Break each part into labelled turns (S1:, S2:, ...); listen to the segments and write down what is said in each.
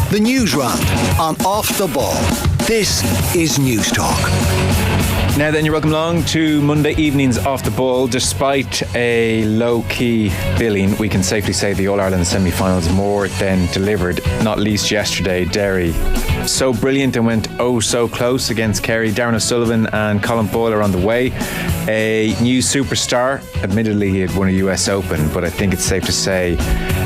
S1: The Newsround on Off the Ball. This is News Talk.
S2: Now then, you're welcome along to Monday evening's Off the Ball. Despite a low-key billing, we can safely say the All-Ireland semi-finals more than delivered, not least yesterday. Derry, so brilliant and went oh so close against Kerry. Darren O'Sullivan and Colin Boyle are on the way. A new superstar, admittedly he had won a US Open, but I think it's safe to say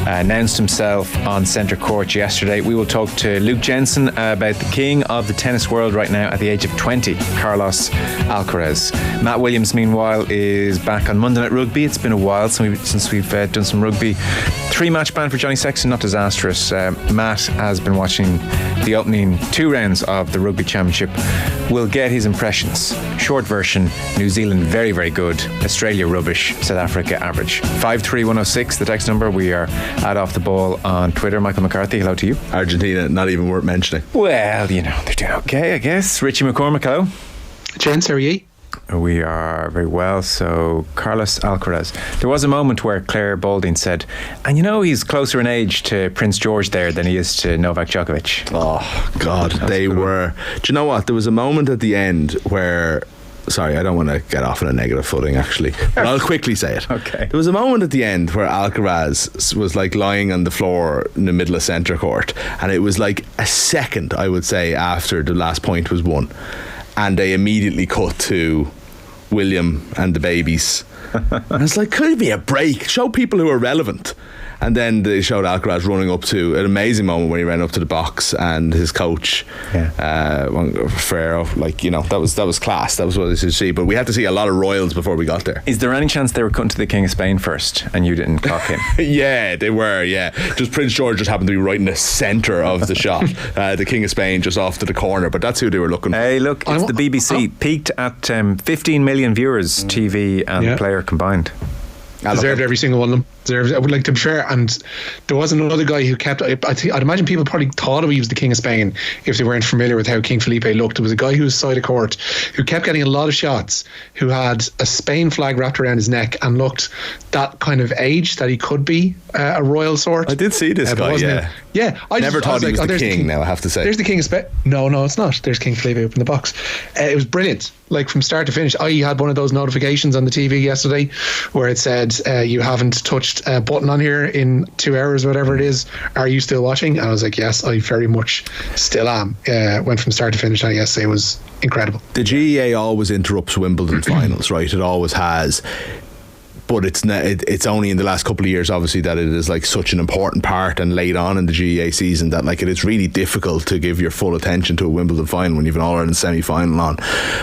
S2: announced himself on centre court yesterday. We will talk to Luke Jensen about the king of the tennis world right now at the age of 20, Carlos Alcaraz. Matt Williams, meanwhile, is back on Monday Night Rugby. It's been a while since we've done some rugby. 3-match ban for Johnny Sexton, not disastrous. Matt has been watching the opening 2 rounds of the Rugby Championship. We'll get his impressions. Short version: New Zealand very, very good. Australia rubbish. South Africa average. 53106, the text number. We are at Off the Ball on Twitter. Michael McCarthy, hello to you.
S3: Argentina, not even worth mentioning.
S2: Well, you know, they're doing okay, I guess. Richie McCormack, hello.
S4: Gents, how are you?
S2: We are very well. So, Carlos Alcaraz. There was a moment where Claire Balding said, and you know he's closer in age to Prince George there than he is to Novak Djokovic.
S3: Oh, God, they were. Do you know what? There was a moment at the end where... Sorry, I don't want to get off on a negative footing, actually, but I'll quickly say it.
S2: Okay.
S3: There was a moment at the end where Alcaraz was like lying on the floor in the middle of centre court, and it was like a second, I would say, after the last point was won, and they immediately cut to William and the babies. And it's like, could it be a break? Show people who are relevant. And then they showed Alcaraz running up to an amazing moment when he ran up to the box, and his coach, Ferrero, like, you know, that was class. That was what this is see. But we had to see a lot of royals before we got there.
S2: Is there any chance they were cutting to the King of Spain first and you didn't clock him?
S3: Yeah, they were. Yeah, just Prince George just happened to be right in the centre of the shot. The King of Spain just off to the corner, but that's who they were looking for.
S2: Hey, look, it's the BBC. Peaked at 15 million viewers, TV and player combined.
S4: Deserved every single one of them. I would like to be fair, and there was another guy who kept. I'd imagine people probably thought he was the King of Spain if they weren't familiar with how King Felipe looked. There was a guy who was side of court who kept getting a lot of shots, who had a Spain flag wrapped around his neck and looked that kind of age that he could be a royal sort.
S3: I did see this guy.
S4: Yeah.
S3: I never thought he was the king. Now I have to say,
S4: there's the King of Spain. No, it's not. There's King Felipe up in the box. It was brilliant, like from start to finish. I had one of those notifications on the TV yesterday where it said you haven't touched a button on here in 2 hours, whatever it is. Are you still watching? And I was like, yes, I very much still am. Went from start to finish, and yesterday was incredible.
S3: The GAA always interrupts Wimbledon finals, right? It always has. But it's only in the last couple of years, obviously, that it is like such an important part and late on in the GAA season that like it is really difficult to give your full attention to a Wimbledon final when you've an All-Ireland semi-final on.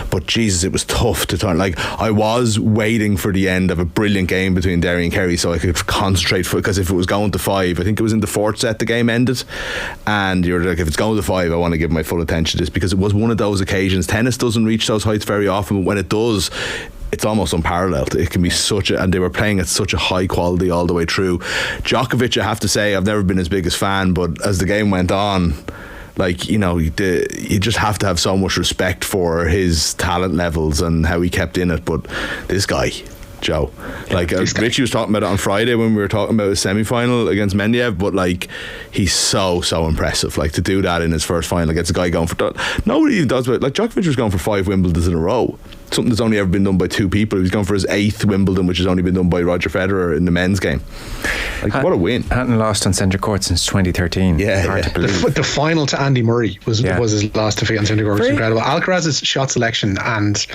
S3: But Jesus, it was tough to turn. Like, I was waiting for the end of a brilliant game between Derry and Kerry so I could concentrate, because if it was going to 5, I think it was in the 4th set the game ended, and you're like, if it's going to 5, I want to give my full attention to this, because it was one of those occasions. Tennis doesn't reach those heights very often, but when it does, it's almost unparalleled. It can be and they were playing at such a high quality all the way through. Djokovic, I have to say, I've never been his biggest fan, but as the game went on, like, you know, you just have to have so much respect for his talent levels and how he kept in it. But this guy, Joe, like Richie was talking about it on Friday when we were talking about his semi-final against Mendiev, but like, he's so impressive. Like, to do that in his first final against a guy going for, nobody even does it. Like, Djokovic was going for 5 Wimbledons in a row, something that's only ever been done by 2 people. He was going for his 8th Wimbledon, which has only been done by Roger Federer in the men's game. Like, what a win.
S2: Hadn't lost on centre court since 2013. Hard to believe.
S4: The final to Andy Murray was his last defeat on centre court. It was incredible. Alcaraz's shot selection and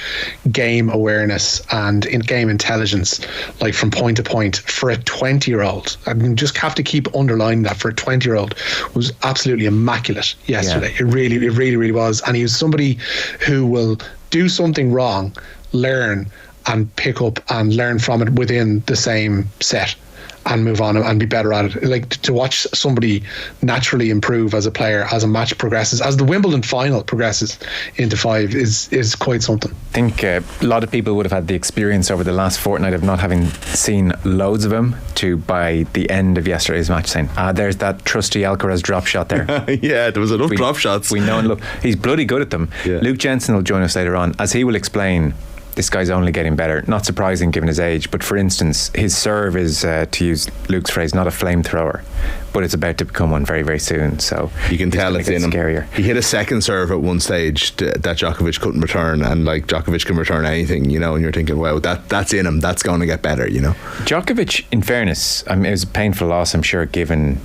S4: game awareness and game intelligence, like from point to point, for a 20-year-old, I mean, just have to keep underlining that, for a 20-year-old, was absolutely immaculate yesterday. It really was. And he was somebody who will do something wrong, learn and pick up and learn from it within the same set and move on and be better at it. Like, to watch somebody naturally improve as a player as a match progresses, as the Wimbledon final progresses into 5, is quite something.
S2: I think a lot of people would have had the experience over the last fortnight of not having seen loads of him, to by the end of yesterday's match saying, there's that trusty Alcaraz drop shot there.
S3: Yeah, there was enough drop shots.
S2: We know, and look, he's bloody good at them. Luke Jensen will join us later on, as he will explain this guy's only getting better. Not surprising given his age, but for instance, his serve is, to use Luke's phrase, not a flamethrower, but it's about to become one very, very soon. So
S3: you can tell it's in him.
S2: Scarier.
S3: He hit a second serve at one stage that Djokovic couldn't return, and like Djokovic can return anything, you know, and you're thinking, wow, that's in him. That's going to get better, you know.
S2: Djokovic, in fairness, I mean, it was a painful loss, I'm sure, given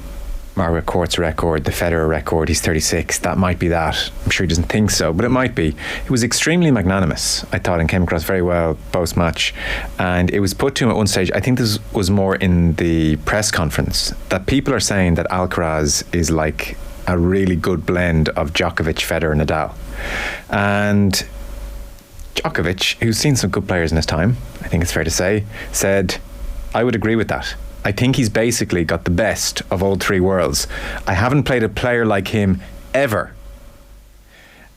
S2: Margaret Court's record, the Federer record. He's 36. That might be that. I'm sure he doesn't think so, but it might be. It was extremely magnanimous, I thought, and came across very well post-match. And it was put to him at one stage, I think this was more in the press conference, that people are saying that Alcaraz is like a really good blend of Djokovic, Federer, Nadal. And Djokovic, who's seen some good players in his time, I think it's fair to say, said, I would agree with that. I think he's basically got the best of all three worlds. I haven't played a player like him ever.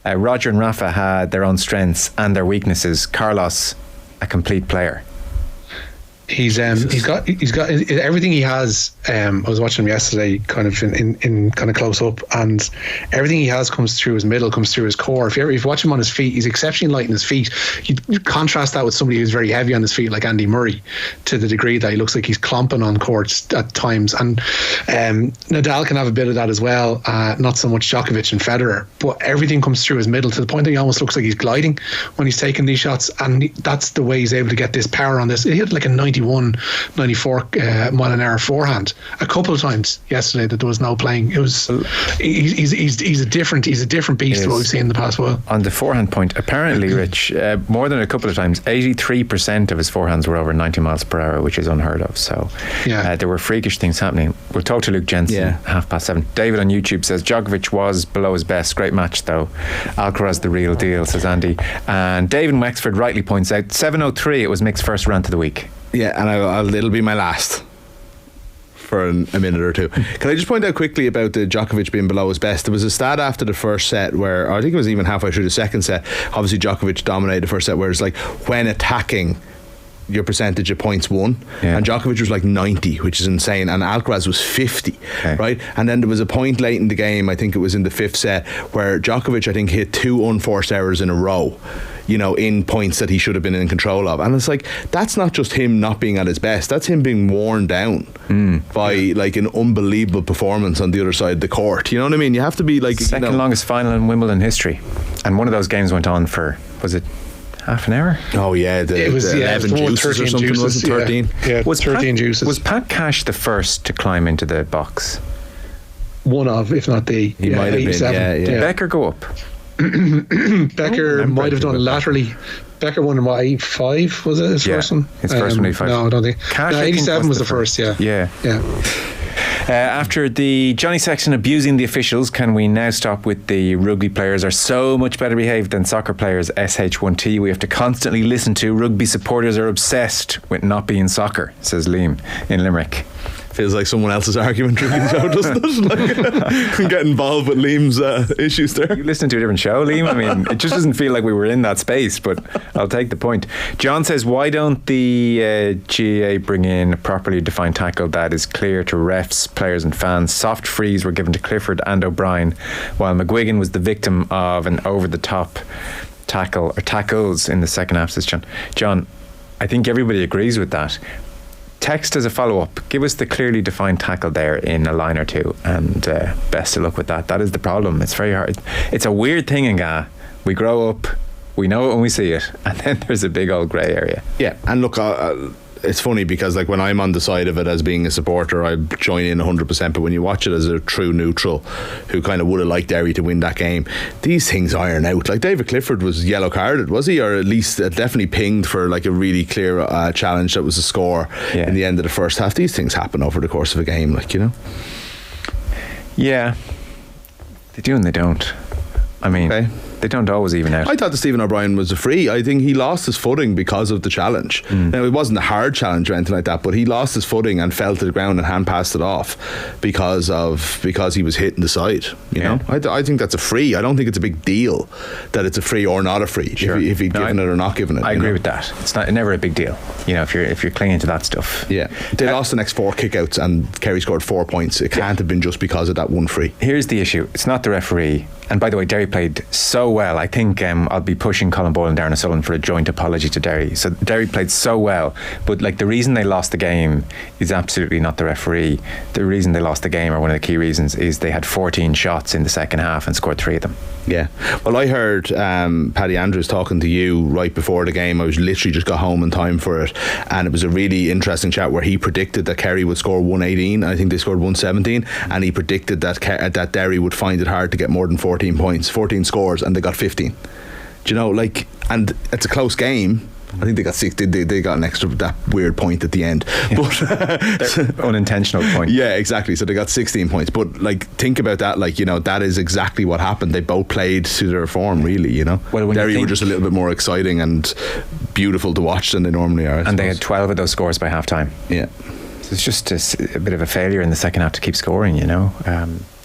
S2: Roger and Rafa had their own strengths and their weaknesses. Carlos, a complete player.
S4: He's got everything he has. I was watching him yesterday, kind of in kind of close up, and everything he has comes through his middle, comes through his core. If you watch him on his feet, he's exceptionally light in his feet. You contrast that with somebody who's very heavy on his feet, like Andy Murray, to the degree that he looks like he's clomping on courts at times. And Nadal can have a bit of that as well. Not so much Djokovic and Federer, but everything comes through his middle to the point that he almost looks like he's gliding when he's taking these shots. And that's the way he's able to get this power on this. He had like a 94 mile an hour forehand a couple of times yesterday that there was no playing. It was he's a different beast to what we've seen in the past while.
S2: On the forehand point, apparently, Rich, more than a couple of times, 83% of his forehands were over 90 miles per hour, which is unheard of. So there were freakish things happening. We'll talk to Luke Jensen 7:30. David on YouTube says Djokovic was below his best. Great match though. Alcaraz the real deal, says Andy. And David Wexford rightly points out 7:03 it was Mick's first rant of the week.
S3: Yeah, and it'll be my last for a minute or two. Can I just point out quickly about the Djokovic being below his best? There was a stat after the first set where, or I think it was even halfway through the second set, obviously Djokovic dominated the first set, where it's like when attacking, your percentage of points won, and Djokovic was like 90, which is insane, and Alcaraz was 50, right? And then there was a point late in the game, I think it was in the fifth set, where Djokovic, I think, hit 2 unforced errors in a row, you know, in points that he should have been in control of. And it's like, that's not just him not being at his best, that's him being worn down by like an unbelievable performance on the other side of the court. You know what I mean? You have to be like
S2: second longest final in Wimbledon history, and one of those games went on for, was it half an hour?
S3: Oh yeah, it was 11 juices or something, was it? 13?
S4: Yeah, was
S2: Pat,
S4: 13 juices.
S2: Was Pat Cash the first to climb into the box?
S4: One of, if not the.
S3: He might have been,
S2: Did Becker go up?
S4: Becker might have done laterally. Becker won in what, 85, was it his first one?
S2: His first one, 85.
S4: No, I don't think.
S2: Cash,
S4: 87 was the first,
S2: Yeah. After the Johnny Sexton abusing the officials, can we now stop with the rugby players are so much better behaved than soccer players? SH1T we have to constantly listen to. Rugby supporters are obsessed with not being soccer, says Liam in Limerick.
S3: Feels like someone else's argument, really, so doesn't it? Like, get involved with Liam's issues there.
S2: You listen to a different show, Liam. I mean, it just doesn't feel like we were in that space, but I'll take the point. John says, why don't the GAA bring in a properly defined tackle that is clear to refs, players and fans? Soft frees were given to Clifford and O'Brien, while McGuigan was the victim of an over-the-top tackle, or tackles in the second half, says John. John, I think everybody agrees with that. Text as a follow-up, give us the clearly defined tackle there in a line or two, and best of luck with that. That is the problem. It's very hard. It's a weird thing in GAA. We grow up, we know it when we see it, and then there's a big old grey area.
S3: Yeah, and look, it's funny because like when I'm on the side of it as being a supporter, I join in 100%, but when you watch it as a true neutral who kind of would have liked Derry to win that game, these things iron out. Like David Clifford was yellow carded, was he? Or at least definitely pinged for like a really clear challenge that was a score in the end of the first half. These things happen over the course of a game, like, you know.
S2: Yeah, they do and they don't. I mean, they don't always even out.
S3: I thought that Stephen O'Brien was a free. I think he lost his footing because of the challenge. Now, it wasn't a hard challenge or anything like that, but he lost his footing and fell to the ground and hand passed it off because he was hitting the side. You know, I think that's a free. I don't think it's a big deal that it's a free or not a free. Sure. If he'd given it or not given it.
S2: I agree with that. It's never a big deal. You know, if you're clinging to that stuff.
S3: Yeah, they lost the next 4 kickouts and Kerry scored 4 points. It can't have been just because of that one free.
S2: Here's the issue. It's not the referee. And by the way, Derry played so well. I think I'll be pushing Colin Boyle and Darren O'Sullivan for a joint apology to Derry. So Derry played so well, but like the reason they lost the game is absolutely not the referee. The reason they lost the game, or one of the key reasons, is they had 14 shots in the second half and scored 3 of them.
S3: Yeah. Well, I heard Paddy Andrews talking to you right before the game. I was literally just got home in time for it, and it was a really interesting chat where he predicted that Kerry would score 118. I think they scored 117, and he predicted that Derry would find it hard to get more than 14 points, 14 scores, and they got 15. Do you know, like, and it's a close game. I think they got 6. They got an extra, that weird point at the end, but
S2: unintentional point.
S3: Yeah, exactly. So they got 16 points. But like, think about that. Like, you know, that is exactly what happened. They both played to their form, really. You know, well, Derry were just a little bit more exciting and beautiful to watch than they normally are.
S2: And they had 12 of those scores by half time.
S3: Yeah.
S2: So it's just a bit of a failure in the second half to keep scoring. You know.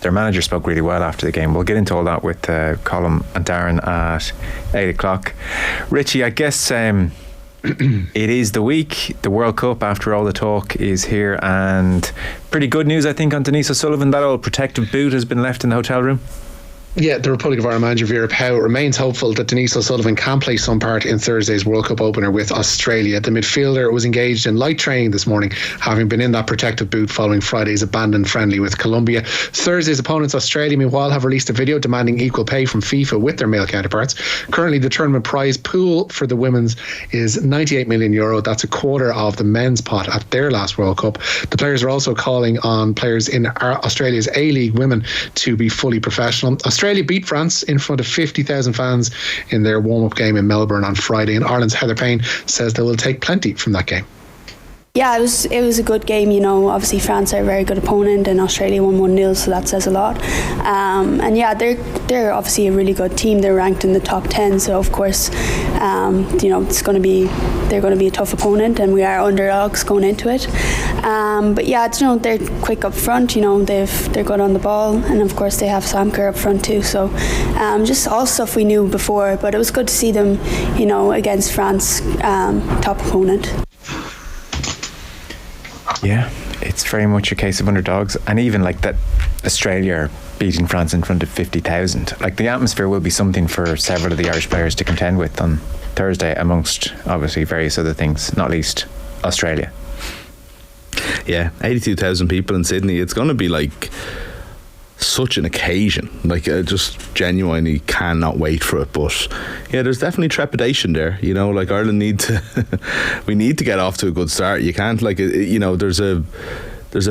S2: Their manager spoke really well after the game. We'll get into all that with Colin and Darren at 8 o'clock. Richie, I guess it is the week. The World Cup, after all the talk, is here, and pretty good news, I think, on Denise O'Sullivan. That old protective boot has been left in the hotel room.
S4: Yeah, the Republic of Ireland manager Vera Pauw remains hopeful that Denise O'Sullivan can play some part in Thursday's World Cup opener with Australia. The midfielder was engaged in light training this morning, having been in that protective boot following Friday's abandoned friendly with Colombia. Thursday's opponents, Australia, meanwhile, have released a video demanding equal pay from FIFA with their male counterparts. Currently, the tournament prize pool for the women's is €98 million. That's a quarter of the men's pot at their last World Cup. The players are also calling on players in Australia's A-League women to be fully professional. Australia beat France in front of 50,000 fans in their warm-up game in Melbourne on Friday, and Ireland's Heather Payne says they will take plenty from that game.
S5: Yeah, it was a good game. You know, obviously France are a very good opponent, and Australia won 1-0, so that says a lot. And yeah, they're obviously a really good team. They're ranked in the top 10, so of course, you know, they're going to be a tough opponent, and we are underdogs going into it. But yeah, you know, they're quick up front. You know, they're good on the ball, and of course they have Sam Kerr up front too. So just all stuff we knew before, but it was good to see them, you know, against France, top opponent.
S2: Yeah, it's very much a case of underdogs, and even like that Australia beating France in front of 50,000. Like, the atmosphere will be something for several of the Irish players to contend with on Thursday, amongst obviously various other things, not least Australia.
S3: Yeah, 82,000 people in Sydney. It's going to be like such an occasion. Like, I just genuinely cannot wait for it. But yeah, there's definitely trepidation there. You know, like, Ireland we need to get off to a good start. You can't, like, you know, there's a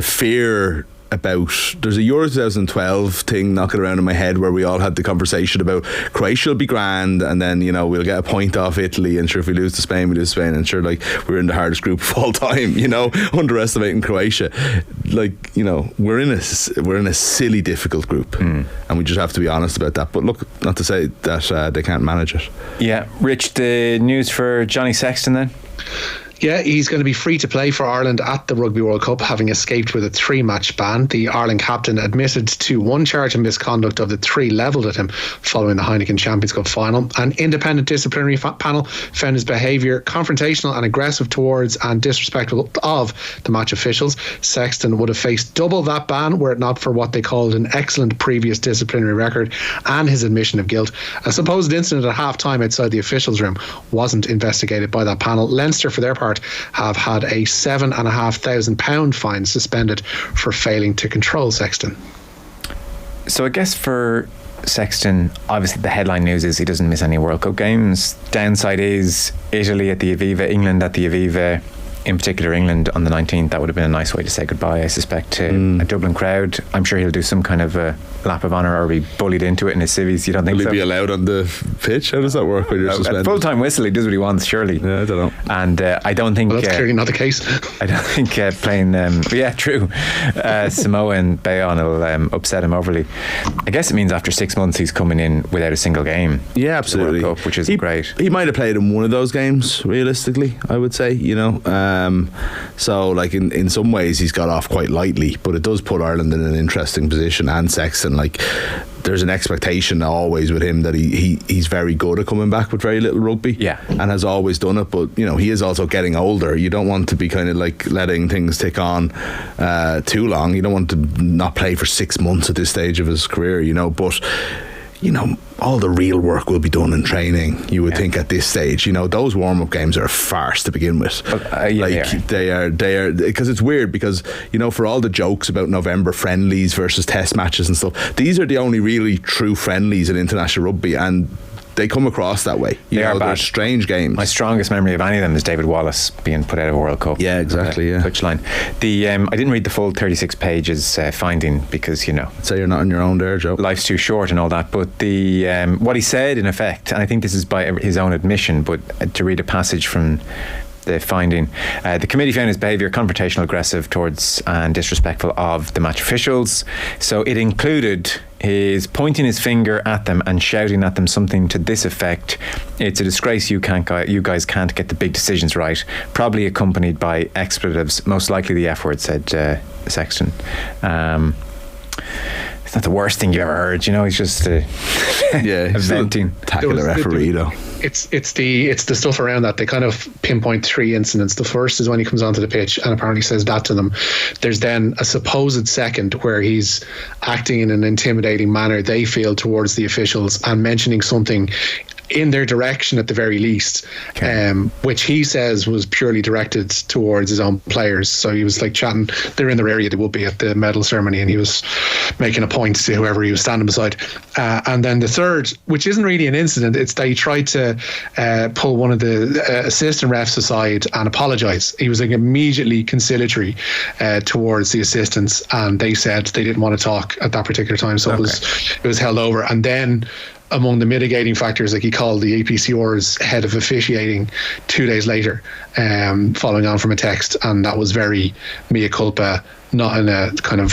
S3: fear about, there's a Euro 2012 thing knocking around in my head where we all had the conversation about Croatia will be grand, and then, you know, we'll get a point off Italy, and sure, if we lose to Spain, we lose to Spain, and sure, like, we're in the hardest group of all time, you know, underestimating Croatia. Like, you know, we're in a silly difficult group, and we just have to be honest about that. But look, not to say that they can't manage it.
S2: Yeah. Rich, the news for Johnny Sexton then?
S4: Yeah, he's going to be free to play for Ireland at the Rugby World Cup, having escaped with a 3-match ban. The Ireland captain admitted to 1 charge of misconduct of the 3 levelled at him following the Heineken Champions Cup final. An independent disciplinary panel found his behaviour confrontational and aggressive towards and disrespectful of the match officials. Sexton would have faced double that ban were it not for what they called an excellent previous disciplinary record and his admission of guilt. A supposed incident at half-time outside the officials' room wasn't investigated by that panel. Leinster, for their part, have had a £7,500 fine suspended for failing to control Sexton.
S2: So I guess for Sexton, obviously the headline news is he doesn't miss any World Cup games. Downside is Italy at the Aviva, England at the Aviva, in particular England on the 19th. That would have been a nice way to say goodbye, I suspect, to a Dublin crowd. I'm sure he'll do some kind of a lap of honour or be bullied into it in his civvies. You don't think so?
S3: Will he be allowed on the pitch? How does that work when you're suspended?
S2: At full-time whistle, he does what he wants, surely.
S3: Yeah, I don't know.
S2: And I don't think...
S4: Well, that's clearly not the case.
S2: I don't think playing... yeah, true. Samoa and Bayonne will upset him overly. I guess it means after 6 months he's coming in without a single game.
S3: Yeah, absolutely.
S2: World Cup, which is great.
S3: He might have played in one of those games, realistically, I would say, you know. So, like, in some ways he's got off quite lightly, but it does put Ireland in an interesting position, and Sexton, like, there's an expectation always with him that he's very good at coming back with very little rugby,
S2: yeah,
S3: and has always done it. But, you know, he is also getting older. You don't want to be kind of like letting things tick on too long. You don't want to not play for 6 months at this stage of his career, you know. But all the real work will be done in training, you would think at this stage. Those warm-up games are a farce to begin with. They are because it's weird, because for all the jokes about November friendlies versus test matches and stuff, these are the only really true friendlies in international rugby, and they come across that way. They're strange games.
S2: My strongest memory of any of them is David Wallace being put out of a World Cup.
S3: Yeah, exactly. Yeah.
S2: Touchline. I didn't read the full 36 pages finding, because
S3: say you're not on your own there, Joe.
S2: Life's too short and all that. But what he said in effect, and I think this is by his own admission, but to read a passage from the finding, the committee found his behaviour confrontational, aggressive towards and disrespectful of the match officials. So it included his pointing his finger at them and shouting at them something to this effect: "It's a disgrace you guys can't get the big decisions right," probably accompanied by expletives, most likely the F word, said Sexton. It's not the worst thing you ever heard, he's just venting.
S3: Tackle the referee though.
S4: It's the stuff around that. They kind of pinpoint 3 incidents. The first is when he comes onto the pitch and apparently says that to them. There's then a supposed second where he's acting in an intimidating manner, they feel, towards the officials, and mentioning something in their direction at the very least, which he says was purely directed towards his own players. So he was like chatting, they're in their area, they would be at the medal ceremony, and he was making a point to whoever he was standing beside. And then the third, which isn't really an incident, it's that he tried to pull one of the assistant refs aside and apologise. He was like immediately conciliatory towards the assistants, and they said they didn't want to talk at that particular time, so it was held over. And then among the mitigating factors, like, he called the APCR's head of officiating 2 days later, following on from a text, and that was very mea culpa, not in a kind of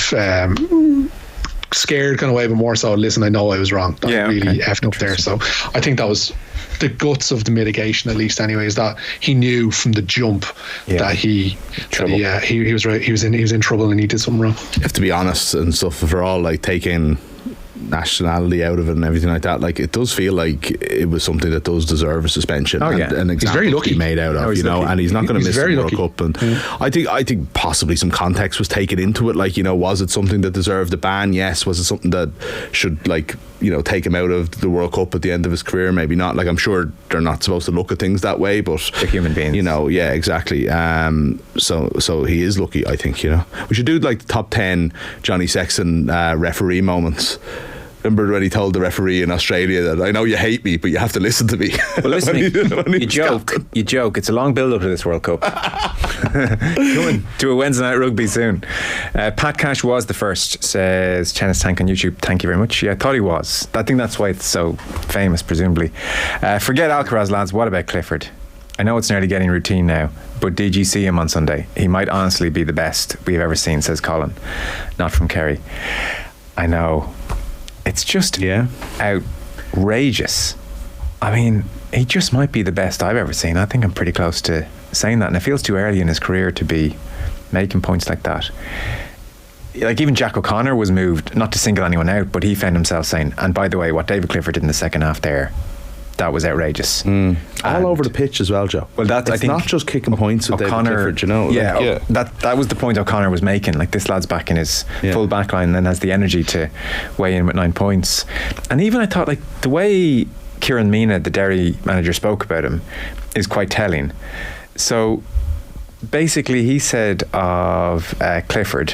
S4: scared kind of way, but more so, listen, I know I was wrong. That really effed up there. So I think that was the guts of the mitigation, at least anyway, is that he knew from the jump that he was right, he was in trouble and he did something wrong.
S3: You have to be honest and stuff. If we're all like taking nationality out of it and everything like that, like, it does feel like it was something that does deserve a suspension. And
S4: he's very lucky
S3: to be made out of, and he's not going to miss the World Cup. And I think possibly some context was taken into it. Like, was it something that deserved a ban? Yes. Was it something that should, like, take him out of the World Cup at the end of his career? Maybe not. Like, I'm sure they're not supposed to look at things that way, but
S2: they're human beings.
S3: Yeah, exactly. So he is lucky, I think. We should do like the top 10 Johnny Sexton referee moments. Remember when he told the referee in Australia that, "I know you hate me, but you have to listen to me."
S2: Well, listen, you joke. It's a long build up to this World Cup. Coming to a Wednesday night rugby soon. Pat Cash was the first, says Tennis Tank on YouTube. Thank you very much. Yeah, I thought he was. I think that's why it's so famous, presumably. Forget Alcaraz, lads. What about Clifford? I know it's nearly getting routine now, but did you see him on Sunday? He might honestly be the best we've ever seen, says Colin. Not from Kerry. I know. It's just outrageous. I mean, he just might be the best I've ever seen. I think I'm pretty close to saying that, and it feels too early in his career to be making points like that. Like, even Jack O'Connor was moved, not to single anyone out, but he found himself saying, and by the way, what David Clifford did in the second half there, that was outrageous.
S3: All over the pitch as well, Joe.
S2: Well,
S3: I think not just kicking points with David Clifford,
S2: that was the point O'Connor was making. Like, this lad's back in his full back line and then has the energy to weigh in with 9 points. And even I thought, like, the way Kieran Mina, the Derry manager, spoke about him is quite telling. So basically he said of Clifford,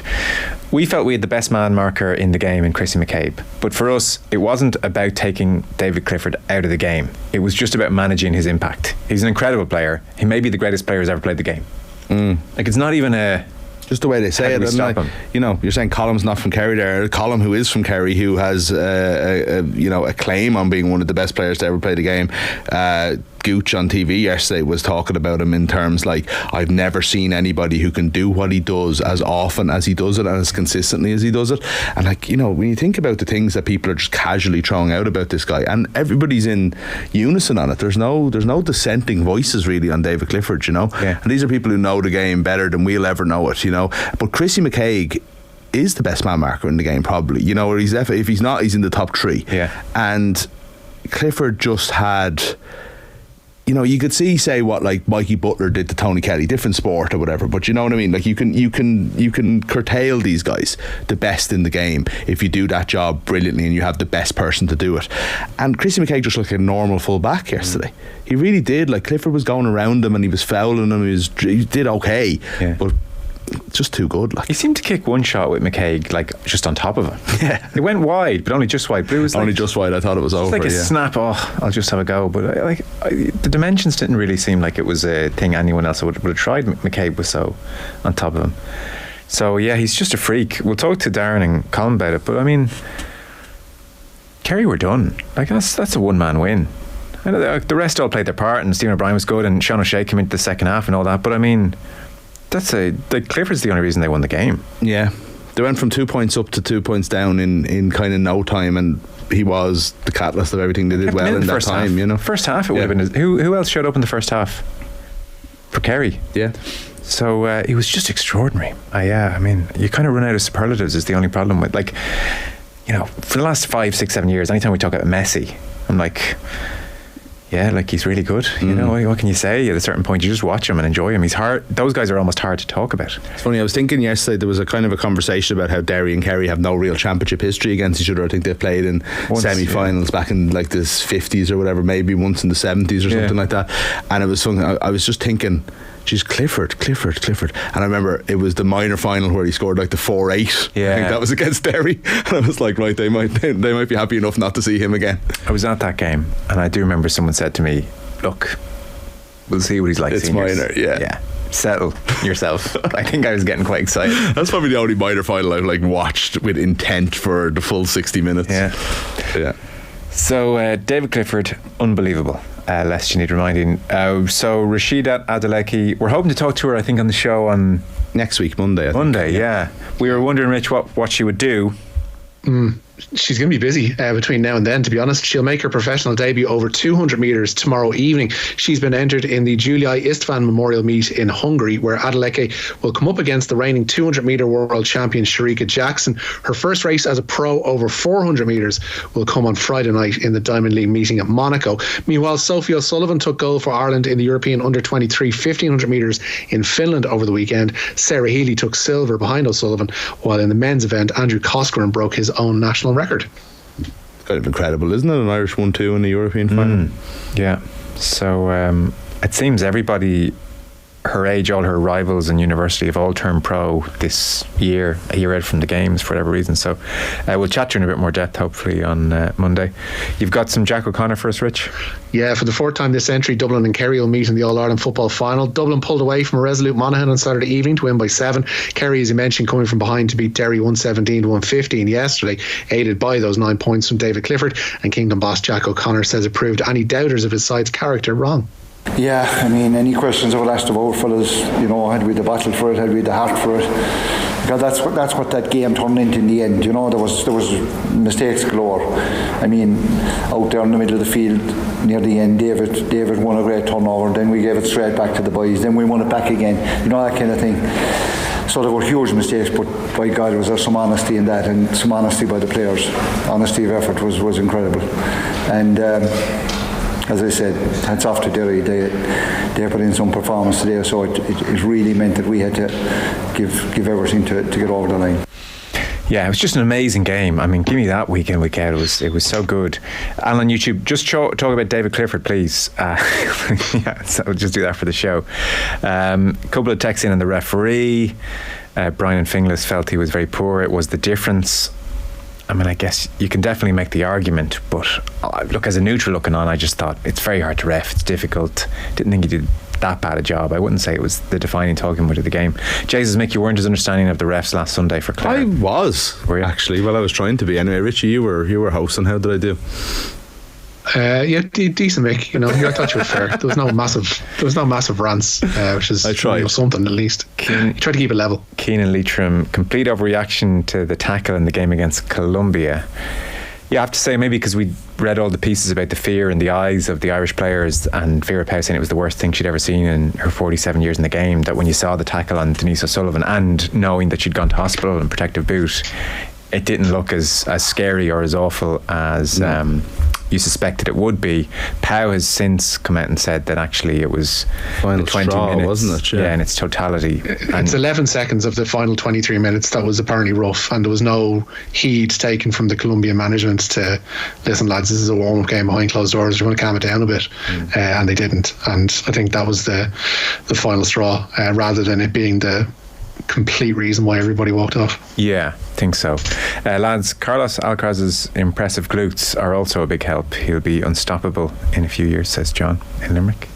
S2: "We felt we had the best man marker in the game in Chrissy McCabe, but for us it wasn't about taking David Clifford out of the game. It was just about managing his impact. He's an incredible player. He may be the greatest player who's ever played the game." Like, it's not even
S3: just the way they say it, and like, you're saying Colum's not from Kerry there. Colum, who is from Kerry, who has a claim on being one of the best players to ever play the game. Gooch on TV yesterday was talking about him in terms like, "I've never seen anybody who can do what he does as often as he does it and as consistently as he does it." And like, when you think about the things that people are just casually throwing out about this guy, and everybody's in unison on it. There's no dissenting voices really on David Clifford, And these are people who know the game better than we'll ever know it, But Chrissy McCaig is the best man marker in the game, probably. Or he's if he's not, he's in the top 3.
S2: Yeah.
S3: And Clifford just had, you know, you could say what like Mikey Butler did to Tony Kelly, different sport or whatever, but you know what I mean, like you can curtail these guys, the best in the game, if you do that job brilliantly and you have the best person to do it. And Chrissy McCaig just looked like a normal full back yesterday. He really did. Like Clifford was going around him and he was fouling him, he did okay, but just too good. Like,
S2: he seemed to kick one shot with McCaig like just on top of him. Yeah, it went wide, but only just wide. But it was
S3: only just wide. I thought it was over.
S2: Like a snap. Oh, I'll just have a go. But the dimensions didn't really seem like it was a thing anyone else would have tried. McCaig was so on top of him. So yeah, he's just a freak. We'll talk to Darren and Colin about it. But I mean, Kerry were done. Like that's a one-man win. I know the rest all played their part, and Stephen O'Brien was good, and Sean O'Shea came into the second half and all that. But I mean, Clifford's the only reason they won the game.
S3: Yeah, they went from 2 points up to 2 points down in kind of no time, and he was the catalyst of everything they did well in that time. You know,
S2: first half it would have been who else showed up in the first half for Kerry?
S3: Yeah.
S2: So he was just extraordinary. I mean, you kind of run out of superlatives is the only problem with, like, you know, for the last 5, 6, 7 years, anytime we talk about Messi, I'm like, yeah, like he's really good. You know, what can you say? At a certain point, you just watch him and enjoy him. He's hard. Those guys are almost hard to talk about.
S3: It's funny. I was thinking yesterday there was a kind of a conversation about how Derry and Kerry have no real championship history against each other. I think they played in semi-finals back in like the 50s or whatever, maybe once in the 70s or something like that. And it was something I was just thinking, geez, Clifford. And I remember it was the minor final where he scored like the 4-8.
S2: Yeah.
S3: I think that was against Derry. And I was like, right, they might be happy enough not to see him again.
S2: I was at that game, and I do remember someone said to me, look, we'll see what he's like.
S3: It's
S2: seniors.
S3: minor, yeah.
S2: Settle yourself. I think I was getting quite excited.
S3: That's probably the only minor final I've like watched with intent for the full 60 minutes. Yeah.
S2: So David Clifford, unbelievable. Lest you need reminding. So Rashida Adeleke, we're hoping to talk to her, I think, on the show on
S3: next week, Monday.
S2: Monday, yeah. We were wondering, Rich, what she would do.
S4: She's going to be busy between now and then, to be honest. She'll make her professional debut over 200 metres tomorrow evening. She's been entered in the Juliai Istvan Memorial Meet in Hungary, where Adeleke will come up against the reigning 200 metre world champion Sharika Jackson. Her first race as a pro over 400 metres will come on Friday night in the Diamond League meeting at Monaco. Meanwhile, Sophie O'Sullivan took gold for Ireland in the European Under-23 1500 metres in Finland over the weekend. Sarah Healy took silver behind O'Sullivan, while in the men's event, Andrew Coscoran broke his own national record.
S3: Kind of incredible, isn't it? An Irish 1-2 in the European final.
S2: Yeah. So it seems everybody her age, all her rivals in university have all turned pro this year, a year out from the games for whatever reason. So we'll chat to you in a bit more depth hopefully on Monday. You've got some Jack O'Connor for us, Rich?
S4: Yeah, for the fourth time this century, Dublin and Kerry will meet in the All-Ireland football final. Dublin pulled away from a resolute Monaghan on Saturday evening to win by 7. Kerry, as you mentioned, coming from behind to beat Derry 117 to 115 yesterday, aided by those 9 points from David Clifford. And Kingdom boss Jack O'Connor says it proved any doubters of his side's character wrong.
S6: Yeah, I mean, any questions I would ask about, fellas, you know, had we the battle for it, had we the heart for it? Because that's what that game turned into in the end. You know, there was mistakes galore. I mean, out there in the middle of the field near the end, David won a great turnover. Then we gave it straight back to the boys. Then we won it back again. You know, that kind of thing. So there were huge mistakes, but by God, was there some honesty in that, and some honesty by the players. Honesty of effort was incredible. And as I said, hats off to Derry. They put in some performance today, so it really meant that we had to give everything to get over the line.
S2: Yeah, it was just an amazing game. I mean, give me that week in, week out. It was so good. Alan on YouTube, just talk about David Clifford, please. Yeah, so we'll just do that for the show. A couple of texts in on the referee. Brian Finglas felt he was very poor. It was the difference. I mean, I guess you can definitely make the argument, but look, as a neutral looking on, I just thought it's very hard to ref. It's difficult. Didn't think he did that bad a job. I wouldn't say it was the defining talking point of the game. Jesus, Mick, you weren't as understanding of the refs last Sunday for Clare.
S3: I was, actually. Well, I was trying to be. Anyway, Richie, you were hosting. How did I do?
S4: Yeah, decent, Mick. You know, I thought you were fair. There was no massive rants, which is something at least. Try to keep it level.
S2: Keenan Leitrim, complete overreaction to the tackle in the game against Colombia. Yeah, I have to say, maybe because we read all the pieces about the fear in the eyes of the Irish players, and Vera Pauw saying it was the worst thing she'd ever seen in her 47 years in the game, that when you saw the tackle on Denise O'Sullivan and knowing that she'd gone to hospital in protective boot, it didn't look as scary or as awful as you suspected it would be. Pau has since come out and said that actually it was
S3: Final
S2: the 20
S3: straw,
S2: minutes,
S3: wasn't it?
S2: Yeah, in its totality.
S4: It's 11 seconds of the final 23 minutes that was apparently rough, and there was no heed taken from the Colombian management to listen, lads, this is a warm-up game behind closed doors, you want to calm it down a bit, and they didn't. And I think that was the final straw, rather than it being the complete reason why everybody walked off.
S2: Yeah, I think so. Lads, Carlos Alcaraz's impressive glutes are also a big help. He'll be unstoppable in a few years, says John in Limerick.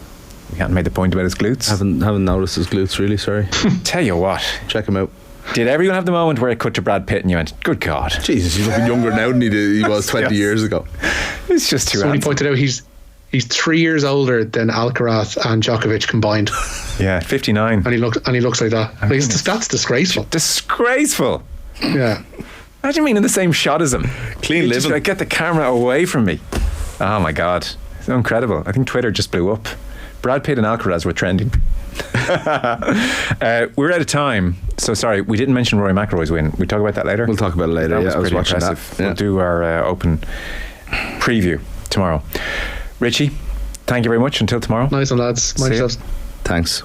S2: We haven't made the point about his glutes.
S3: Haven't noticed his glutes, really, sorry.
S2: Tell you what,
S3: Check him out.
S2: did everyone have the moment where it cut to Brad Pitt and you went, good God?
S3: Jesus, he's looking younger now than he was 20 years ago.
S2: It's just too
S4: Somebody
S2: handsome.
S4: pointed out he's 3 years older than Alcaraz and Djokovic combined,
S2: Yeah, 59.
S4: and he looks like that. Like, that's disgraceful.
S2: Disgraceful.
S4: Yeah.
S2: Imagine being in the same shot as him.
S3: Clean
S2: Just
S3: living.
S2: like, get the camera away from me. Oh my God. It's incredible. I think Twitter just blew up. Brad Pitt and Alcaraz were trending. We're out of time. So sorry, we didn't mention Rory McIlroy's win. We'll talk about that later.
S3: We'll talk about it later.
S2: That
S3: Yeah,
S2: was
S3: I was
S2: pretty
S3: watching
S2: impressive.
S3: that. Yeah.
S2: We'll do our open preview tomorrow. Richie, thank you very much. Until tomorrow.
S4: Nice one, lads. Mind
S2: See ya.
S4: yourselves.
S3: Thanks.